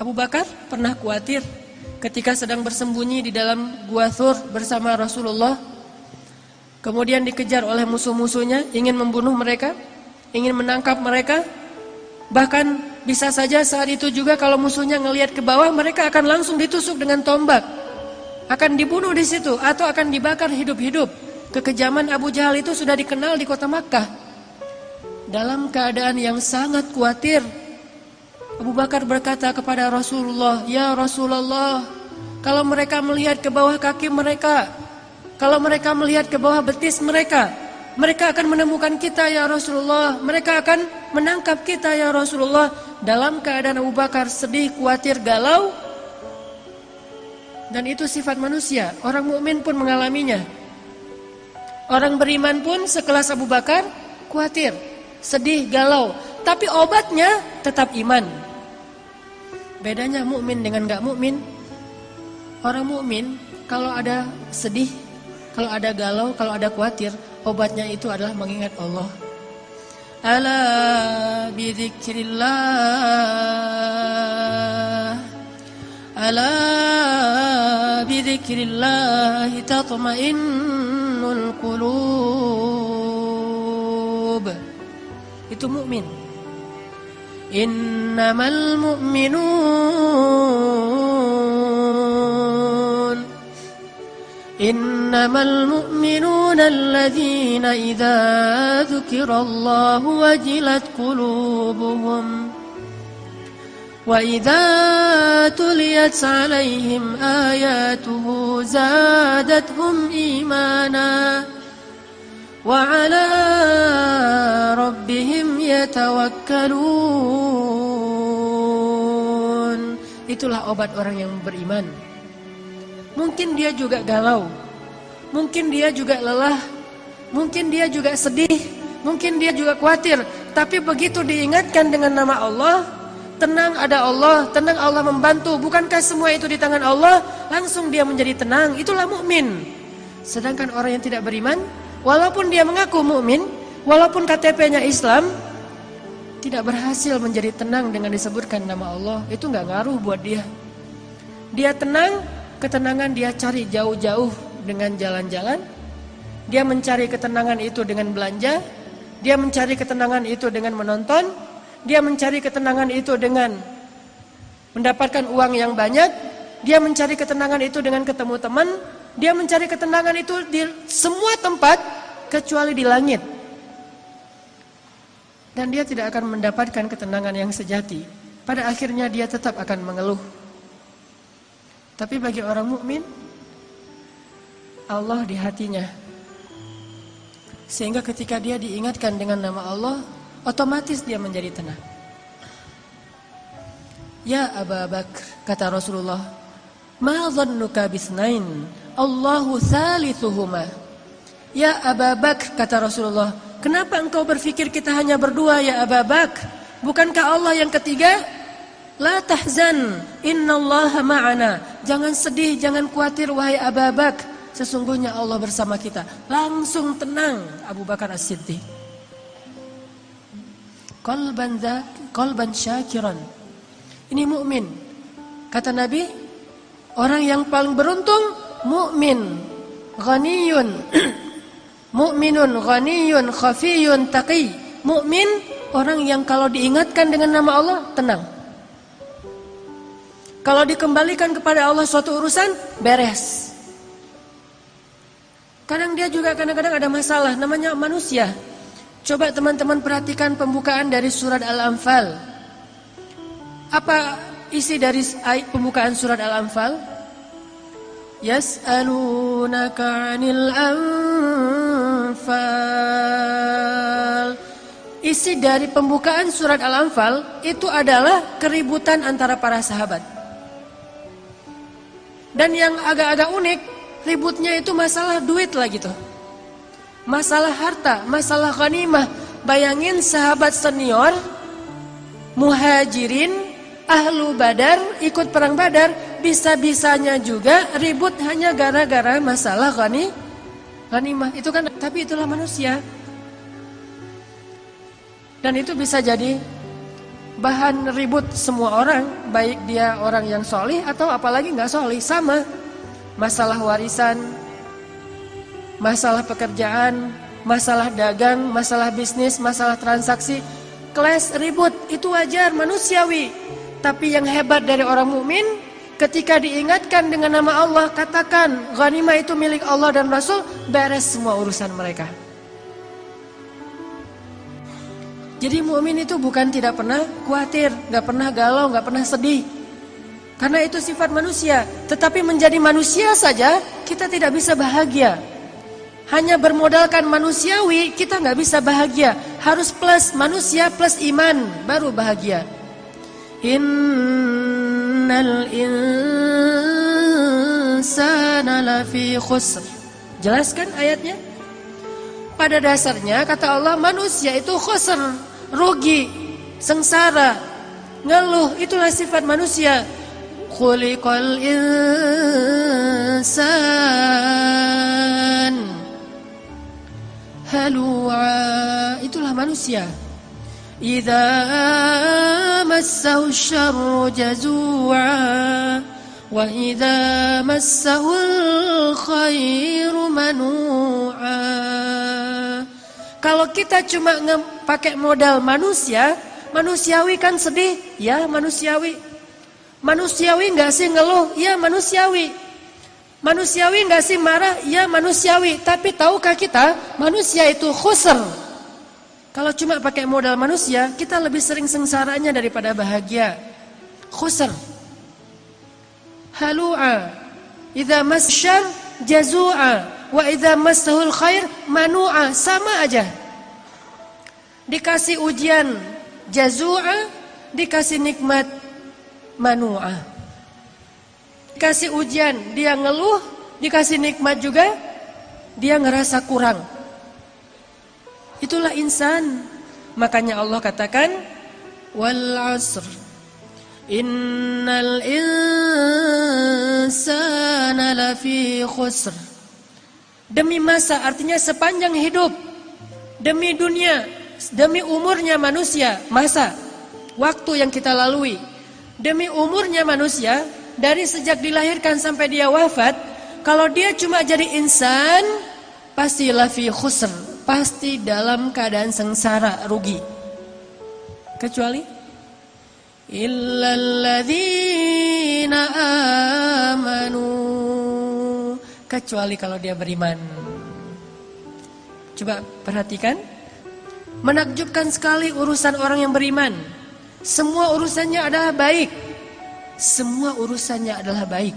Abu Bakar pernah khawatir ketika sedang bersembunyi di dalam Gua Thur bersama Rasulullah. Kemudian dikejar oleh musuh-musuhnya, ingin membunuh mereka, ingin menangkap mereka. Bahkan bisa saja saat itu juga kalau musuhnya ngelihat ke bawah, mereka akan langsung ditusuk dengan tombak. Akan dibunuh di situ atau akan dibakar hidup-hidup. Kekejaman Abu Jahal itu sudah dikenal di kota Makkah. Dalam keadaan yang sangat khawatir, Abu Bakar berkata kepada Rasulullah, "Ya Rasulullah, kalau mereka melihat ke bawah kaki mereka, kalau mereka melihat ke bawah betis mereka, mereka akan menemukan kita ya Rasulullah. Mereka akan menangkap kita ya Rasulullah." Dalam keadaan Abu Bakar sedih, khawatir, galau. Dan itu sifat manusia. Orang mukmin pun mengalaminya. Orang beriman pun sekelas Abu Bakar khawatir, sedih, galau. Tapi obatnya tetap iman. Bedanya mukmin dengan gak mukmin. Orang mukmin kalau ada sedih, kalau ada galau, kalau ada khawatir, obatnya itu adalah mengingat Allah. Ala bidzikrillah, ala bidzikrillah tatma'innul qulub. Itu mukmin. Innamal mu'minun Innamal mu'minuna alladhina idza dzukirallahu wajilat qulubuhum wa idza tuliyat 'alaihim ayatuhu zadatuhum imana wa 'ala rabbihim yatawakkalun. Itulah obat orang yang beriman. Mungkin dia juga galau, mungkin dia juga lelah, mungkin dia juga sedih, mungkin dia juga khawatir. Tapi begitu diingatkan dengan nama Allah, tenang ada Allah, tenang Allah membantu. Bukankah semua itu di tangan Allah? Langsung dia menjadi tenang. Itulah mukmin. Sedangkan orang yang tidak beriman, walaupun dia mengaku mukmin, walaupun KTP-nya Islam, tidak berhasil menjadi tenang dengan disebutkan nama Allah. Itu gak ngaruh buat dia. Dia tenang. Ketenangan dia cari jauh-jauh dengan jalan-jalan. Dia mencari ketenangan itu dengan belanja. Dia mencari ketenangan itu dengan menonton. Dia mencari ketenangan itu dengan mendapatkan uang yang banyak. Dia mencari ketenangan itu dengan ketemu teman. Dia mencari ketenangan itu di semua tempat kecuali di langit. Dan dia tidak akan mendapatkan ketenangan yang sejati. Pada akhirnya dia tetap akan mengeluh. Tapi bagi orang mukmin, Allah di hatinya. Sehingga ketika dia diingatkan dengan nama Allah, otomatis dia menjadi tenang. Ya Abu Bakar, kata Rasulullah, ma dhannuka bisnain, Allahu thalithuhuma. Ya Abu Bakar, kata Rasulullah, kenapa engkau berpikir kita hanya berdua ya Abu Bakar? Bukankah Allah yang ketiga? La tahzan, innallaha ma'ana. Jangan sedih, jangan khawatir wahai Abu Bakar. Sesungguhnya Allah bersama kita. Langsung tenang Abu Bakar As-Siddiq. Qalban syakiran. Ini mukmin. Kata Nabi, orang yang paling beruntung mukmin, ghaniyun. Mukminun ghaniyun khafiyun taqi. Mukmin orang yang kalau diingatkan dengan nama Allah tenang. Kalau dikembalikan kepada Allah suatu urusan, beres. Kadang dia juga kadang-kadang ada masalah, namanya manusia. Coba teman-teman perhatikan pembukaan dari surat Al-Anfal. Apa isi dari pembukaan surat Al-Anfal? Yas'alunaka 'anil anfal. Isi dari pembukaan surat Al-Anfal itu adalah keributan antara para sahabat. Dan yang agak-agak unik, ributnya itu masalah duit lah gitu. Masalah harta, masalah ghanimah. Bayangin sahabat senior, muhajirin, ahlu badar, ikut perang badar, bisa-bisanya juga ribut hanya gara-gara masalah ghanimah. Itu kan, tapi itulah manusia. Dan itu bisa jadi bahan ribut semua orang, baik dia orang yang solih atau apalagi nggak solih, sama. Masalah warisan, masalah pekerjaan, masalah dagang, masalah bisnis, masalah transaksi, clash, ribut, itu wajar, manusiawi. Tapi yang hebat dari orang mukmin, ketika diingatkan dengan nama Allah, katakan ghanimah itu milik Allah dan Rasul, beres semua urusan mereka. Jadi mukmin itu bukan tidak pernah khawatir, nggak pernah galau, nggak pernah sedih. Karena itu sifat manusia. Tetapi menjadi manusia saja kita tidak bisa bahagia. Hanya bermodalkan manusiawi kita nggak bisa bahagia. Harus plus manusia plus iman baru bahagia. Innal insana lafi khusr. Jelaskan ayatnya. Pada dasarnya kata Allah manusia itu khusr, rugi, sengsara, ngeluh, itulah sifat manusia. Khuliqal insan halu'a, itulah manusia. Idza massahu syarru jazu'a wa idza massahul khairu manu'a. Kalau kita cuma pakai modal manusia, manusiawi kan sedih, ya manusiawi. Manusiawi enggak sih ngeluh, ya manusiawi. Manusiawi enggak sih marah, ya manusiawi. Tapi tahukah kita, manusia itu khusr. Kalau cuma pakai modal manusia, kita lebih sering sengsaranya daripada bahagia. Khusr. Halu'a. Idza massyar jazu'a. Wa idza massahul khair manu'a, sama aja. Dikasih ujian jazu'a, dikasih nikmat manu'a. Dikasih ujian dia ngeluh, dikasih nikmat juga dia ngerasa kurang. Itulah insan. Makanya Allah katakan wal 'asr innal insana lafi khusr. Demi masa artinya sepanjang hidup, demi dunia, demi umurnya manusia, masa, waktu yang kita lalui, demi umurnya manusia, dari sejak dilahirkan sampai dia wafat, kalau dia cuma jadi insan, pasti lafi khusr, pasti dalam keadaan sengsara, rugi. Kecuali illalladzina amanu, kecuali kalau dia beriman. Coba perhatikan, menakjubkan sekali urusan orang yang beriman. Semua urusannya adalah baik. Semua urusannya adalah baik.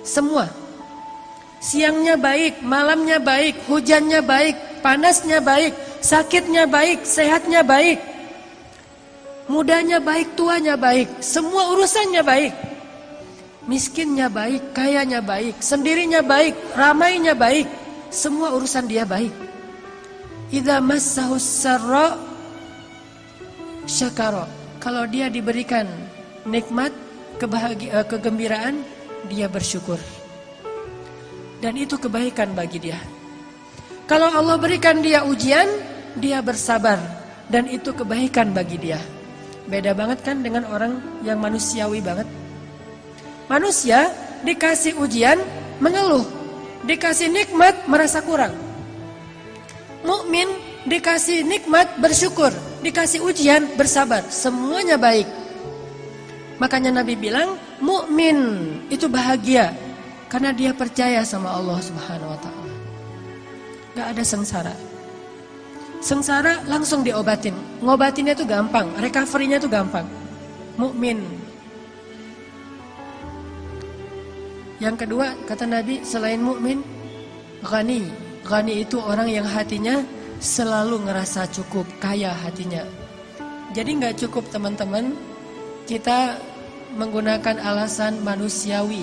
Semua. Siangnya baik, malamnya baik, hujannya baik, panasnya baik, sakitnya baik, sehatnya baik. Mudanya baik, tuanya baik. Semua urusannya baik. Miskinnya baik, kayanya baik, sendirinya baik, ramainya baik. Semua urusan dia baik. Idza massahus sarra syakara. Kalau dia diberikan nikmat, kegembiraan, dia bersyukur. Dan itu kebaikan bagi dia. Kalau Allah berikan dia ujian, dia bersabar. Dan itu kebaikan bagi dia. Beda banget kan dengan orang yang manusiawi banget. Manusia dikasih ujian mengeluh, dikasih nikmat merasa kurang. Mukmin dikasih nikmat bersyukur, dikasih ujian bersabar, semuanya baik. Makanya Nabi bilang mukmin itu bahagia karena dia percaya sama Allah Subhanahu wa taala. Gak ada sengsara. Sengsara langsung diobatin. Ngobatinnya itu gampang, recovery-nya itu gampang. Mukmin. Yang kedua, kata Nabi, selain mukmin, ghani. Ghani itu orang yang hatinya selalu ngerasa cukup, kaya hatinya. Jadi nggak cukup teman-teman, kita menggunakan alasan manusiawi.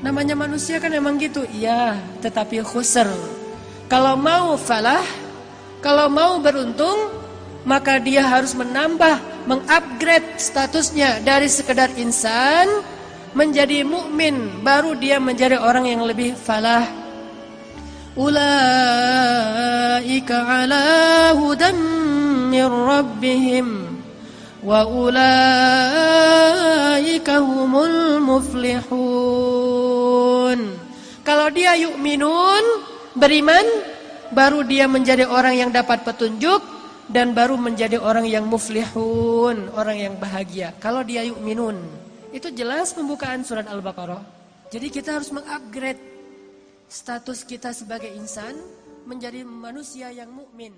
Namanya manusia kan emang gitu, iya, tetapi khusr. Kalau mau falah, kalau mau beruntung, maka dia harus menambah, mengupgrade statusnya dari sekedar insan menjadi mukmin, baru dia menjadi orang yang lebih falah. Ulaika ala hudan min rabbihim wa ulaika humul muflihun. Kalau dia yu'minun, beriman, baru dia menjadi orang yang dapat petunjuk dan baru menjadi orang yang muflihun, orang yang bahagia. Kalau dia yu'minun, itu jelas pembukaan surat Al-Baqarah. Jadi kita harus mengupgrade status kita sebagai insan menjadi manusia yang mukmin.